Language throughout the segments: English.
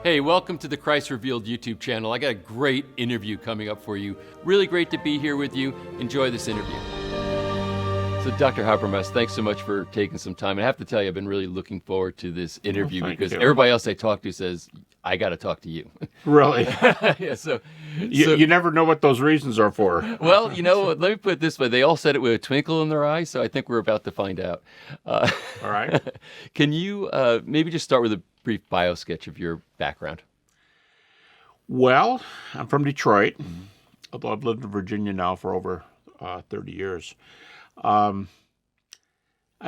Hey, welcome to the Christ Revealed YouTube channel. I got a great interview coming up for you. Really great to be here with you. Enjoy this interview. So, Dr. Habermas, thanks so much for taking some time. And I have to tell you, I've been really looking forward to this interview because everybody else I talk to says, I got to talk to you. Really? Yeah, you never know what those reasons are for. Well, let me put it this way. They all said it with a twinkle in their eye, so I think we're about to find out. All right. Can you maybe just start with a brief bio sketch of your background? Well, I'm from Detroit, although I've lived in Virginia now for over 30 years. I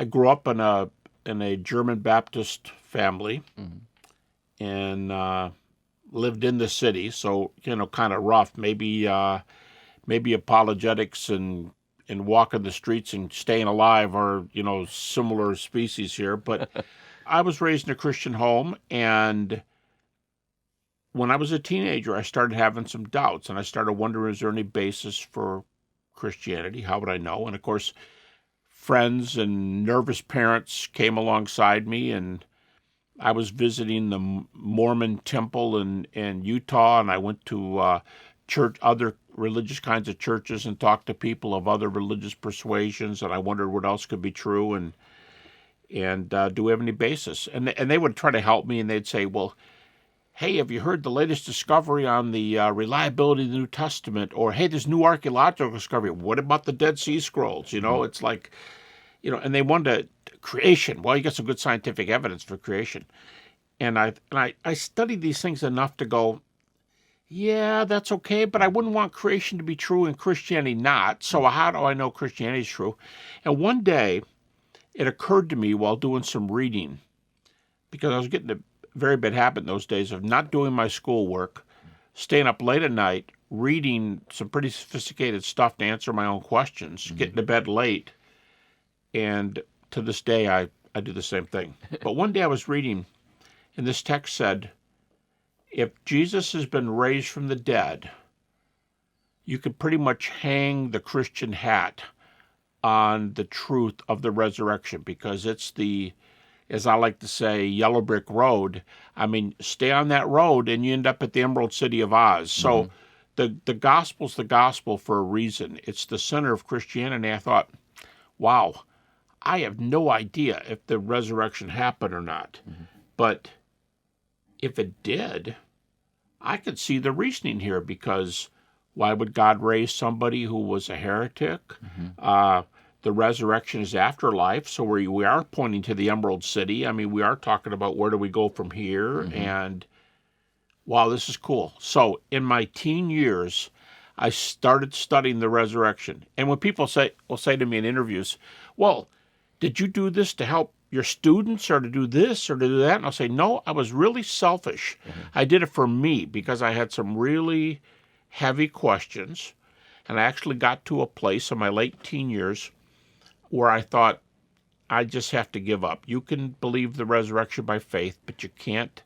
grew up in a German Baptist family and lived in the city, so kind of rough. Maybe apologetics and walking the streets and staying alive are similar species here. But I was raised in a Christian home, and when I was a teenager, I started having some doubts, and I started wondering, is there any basis for Christianity? How would I know? And of course, friends and nervous parents came alongside me, and I was visiting the Mormon temple in Utah, and I went to other religious kinds of churches and talked to people of other religious persuasions, and I wondered what else could be true, and do we have any basis? And they would try to help me, and they'd say, well, hey, have you heard the latest discovery on the reliability of the New Testament? Or, hey, there's new archaeological discovery. What about the Dead Sea Scrolls? It's like, and they wanted creation. Well, you got some good scientific evidence for creation. And I studied these things enough to go, yeah, that's okay, but I wouldn't want creation to be true and Christianity not. So how do I know Christianity is true? And one day, it occurred to me while doing some reading, because I was getting a very bad habit in those days of not doing my schoolwork, staying up late at night, reading some pretty sophisticated stuff to answer my own questions, getting to bed late, and to this day I do the same thing. But one day I was reading, and this text said, if Jesus has been raised from the dead, you could pretty much hang the Christian hat on the truth of the resurrection, because it's the, as I like to say, yellow brick road. I mean, stay on that road and you end up at the Emerald City of Oz. So the gospel's the gospel for a reason. It's the center of Christianity. I thought, wow, I have no idea if the resurrection happened or not. But if it did, I could see the reasoning here, because why would God raise somebody who was a heretic? The resurrection is afterlife, so we are pointing to the Emerald City. I mean, we are talking about where do we go from here, and wow, this is cool. So in my teen years, I started studying the resurrection. And when people will say to me in interviews, well, did you do this to help your students, or to do this, or to do that? And I'll say, no, I was really selfish. I did it for me, because I had some really heavy questions, and I actually got to a place in my late teen years where I thought, I just have to give up. You can believe the resurrection by faith, but you can't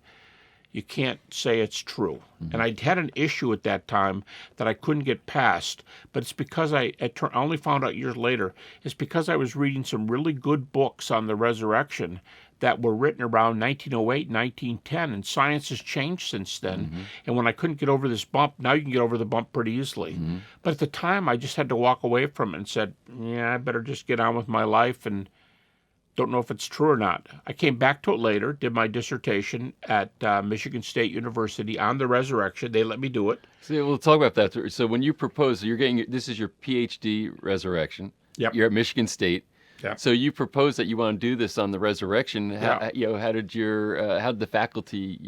say it's true. And I had an issue at that time that I couldn't get past, but it's because I only found out years later, it's because I was reading some really good books on the resurrection that were written around 1908, 1910, and science has changed since then. And when I couldn't get over this bump, now you can get over the bump pretty easily. But at the time, I just had to walk away from it and said, yeah, I better just get on with my life, and don't know if it's true or not. I came back to it later, did my dissertation at Michigan State University on the resurrection. They let me do it. So we'll talk about that. So when you propose, this is your PhD resurrection. Yep. You're at Michigan State. Yeah. So you proposed that you want to do this on the resurrection. How did the faculty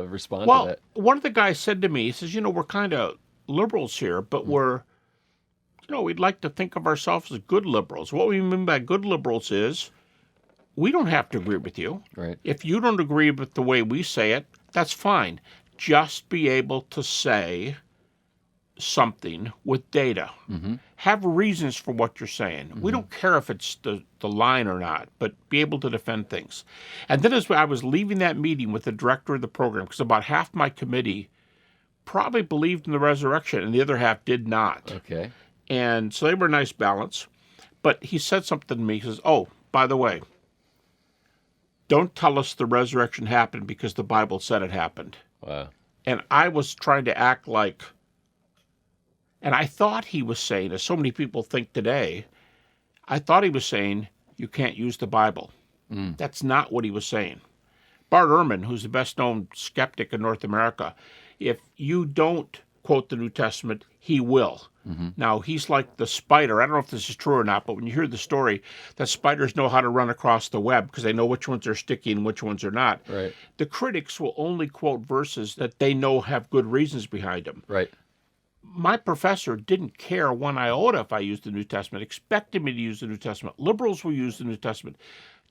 respond to that? Well, one of the guys said to me, he says, we're kind of liberals here, but we'd like to think of ourselves as good liberals. What we mean by good liberals is we don't have to agree with you. Right. If you don't agree with the way we say it, that's fine. Just be able to say something with data. Have reasons for what you're saying. We don't care if it's the line or not, but be able to defend things. And then as I was leaving that meeting with the director of the program, because about half my committee probably believed in the resurrection and the other half did not. Okay. And so they were a nice balance. But he said something to me. He says, oh, by the way, don't tell us the resurrection happened because the Bible said it happened. Wow. And I was trying to act like, and I thought he was saying, as so many people think today, I thought he was saying, you can't use the Bible. That's not what he was saying. Bart Ehrman, who's the best-known skeptic in North America, if you don't quote the New Testament, he will. Now, he's like the spider. I don't know if this is true or not, but when you hear the story that spiders know how to run across the web because they know which ones are sticky and which ones are not, Right. the critics will only quote verses that they know have good reasons behind them. Right. My professor didn't care one iota if I used the New Testament, expected me to use the New Testament. Liberals will use the New Testament.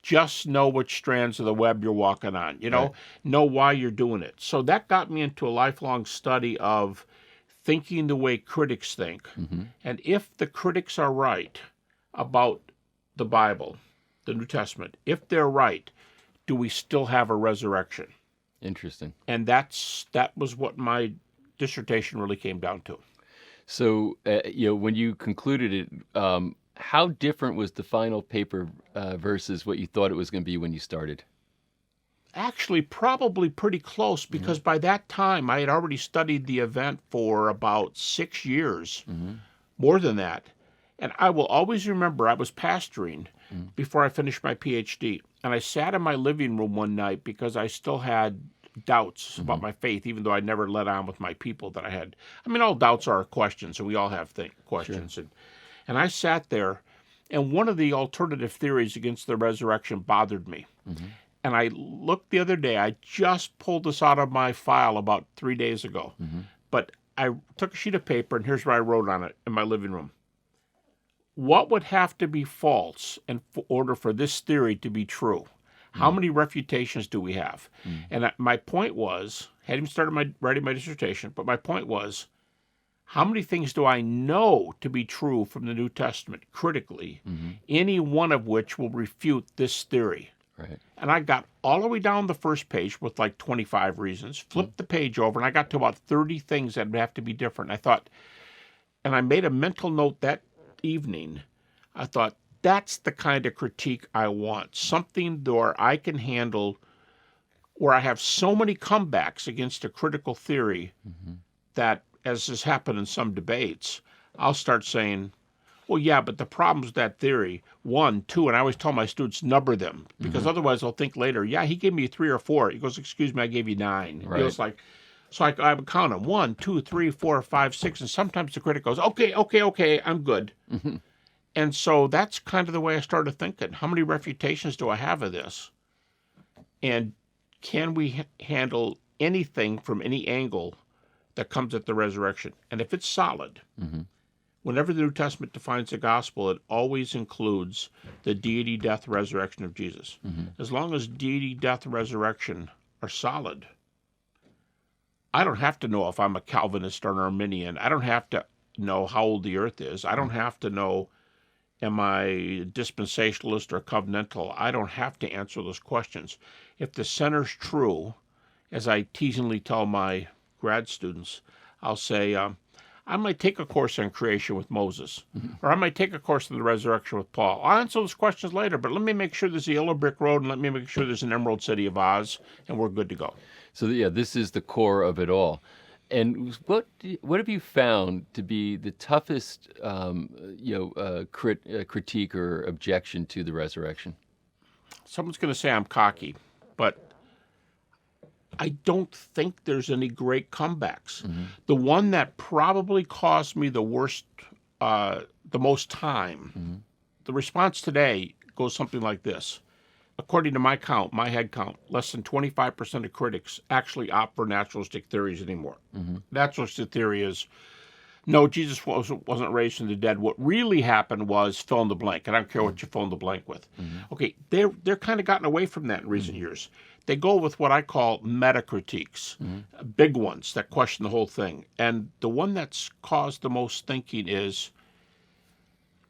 Just know which strands of the web you're walking on, Right. know why you're doing it. So that got me into a lifelong study of thinking the way critics think. And if the critics are right about the Bible, the New Testament, if they're right, do we still have a resurrection? Interesting. And that was what my dissertation really came down to. So, when you concluded it, how different was the final paper versus what you thought it was going to be when you started? Actually, probably pretty close, because by that time I had already studied the event for about 6 years, more than that. And I will always remember I was pastoring before I finished my PhD. And I sat in my living room one night because I still had doubts about my faith, even though I never let on with my people that I had. I mean, all doubts are questions, and we all have questions. Sure. And I sat there, and one of the alternative theories against the resurrection bothered me. And I looked the other day, I just pulled this out of my file about 3 days ago. But I took a sheet of paper, and here's what I wrote on it in my living room. What would have to be false in order for this theory to be true? How many refutations do we have? And my point was, I hadn't even started writing my dissertation, but my point was, how many things do I know to be true from the New Testament critically, any one of which will refute this theory? Right. And I got all the way down the first page with like 25 reasons, flipped the page over, and I got to about 30 things that would have to be different. I thought, and I made a mental note that evening, I thought, that's the kind of critique I want. Something where I can handle, where I have so many comebacks against a critical theory that, as has happened in some debates, I'll start saying, well, yeah, but the problems with that theory, 1, 2, and I always tell my students, number them, because otherwise they'll think later, yeah, he gave me 3 or 4. He goes, excuse me, I gave you 9. Right. It's like, so I would count them, 1, 2, 3, 4, 5, 6, and sometimes the critic goes, okay, I'm good. And so that's kind of the way I started thinking. How many refutations do I have of this? And can we handle anything from any angle that comes at the resurrection? And if it's solid, whenever the New Testament defines the gospel, it always includes the deity, death, resurrection of Jesus. As long as deity, death, resurrection are solid, I don't have to know if I'm a Calvinist or an Arminian. I don't have to know how old the earth is. I don't have to know, am I dispensationalist or covenantal? I don't have to answer those questions. If the center's true, as I teasingly tell my grad students, I'll say, I might take a course on creation with Moses, or I might take a course on the resurrection with Paul. I'll answer those questions later, but let me make sure there's a yellow brick road, and let me make sure there's an Emerald City of Oz, and we're good to go. So, yeah, this is the core of it all. And what have you found to be the toughest, critique or objection to the resurrection? Someone's going to say I'm cocky, but I don't think there's any great comebacks. The one that probably caused me the most time, the response today goes something like this. According to my count, my head count, less than 25% of critics actually opt for naturalistic theories anymore. Naturalistic theory is, no, Jesus wasn't raised from the dead. What really happened was fill in the blank, and I don't care what you fill in the blank with. Okay, they're kind of gotten away from that in recent years. They go with what I call metacritiques, big ones that question the whole thing. And the one that's caused the most thinking is,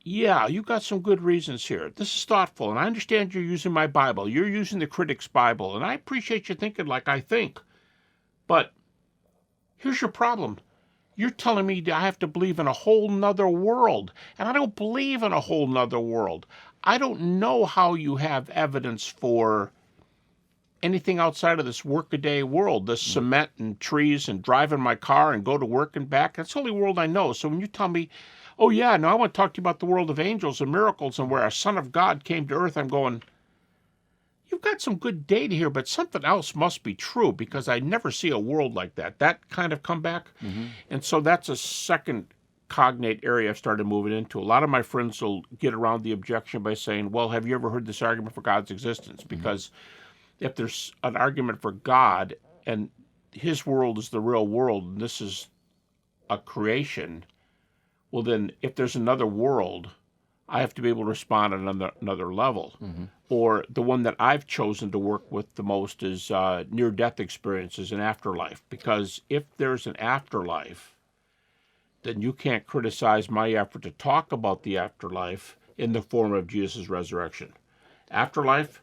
yeah, you got some good reasons here. This is thoughtful, and I understand you're using my Bible. You're using the critic's Bible, and I appreciate you thinking like I think. But here's your problem. You're telling me that I have to believe in a whole nother world, and I don't believe in a whole nother world. I don't know how you have evidence for anything outside of this workaday world, this cement and trees and driving my car and go to work and back. That's the only world I know. So when you tell me, oh yeah, now I want to talk to you about the world of angels and miracles and where a son of God came to earth, I'm going, you've got some good data here, but something else must be true because I never see a world like that. That kind of comeback. And so that's a second cognate area I've started moving into. A lot of my friends will get around the objection by saying, well, have you ever heard this argument for God's existence? Because if there's an argument for God and his world is the real world and this is a creation, well then if there's another world, I have to be able to respond at another level. Or the one that I've chosen to work with the most is near-death experiences and afterlife. Because if there's an afterlife, then you can't criticize my effort to talk about the afterlife in the form of Jesus' resurrection. Afterlife,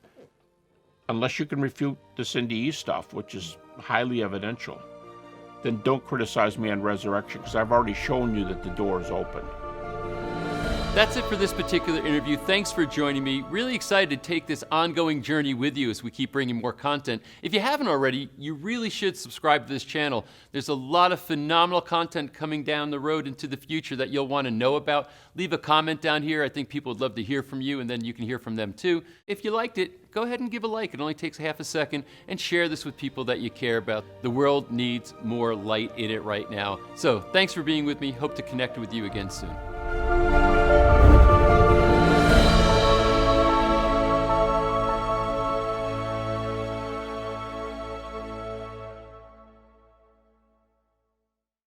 unless you can refute the Cindy E stuff, which is highly evidential, then don't criticize me on resurrection, because I've already shown you that the door is open. That's it for this particular interview. Thanks for joining me. Really excited to take this ongoing journey with you as we keep bringing more content. If you haven't already, you really should subscribe to this channel. There's a lot of phenomenal content coming down the road into the future that you'll want to know about. Leave a comment down here. I think people would love to hear from you, and then you can hear from them too. If you liked it, go ahead and give a like. It only takes half a second, and share this with people that you care about. The world needs more light in it right now. So thanks for being with me. Hope to connect with you again soon.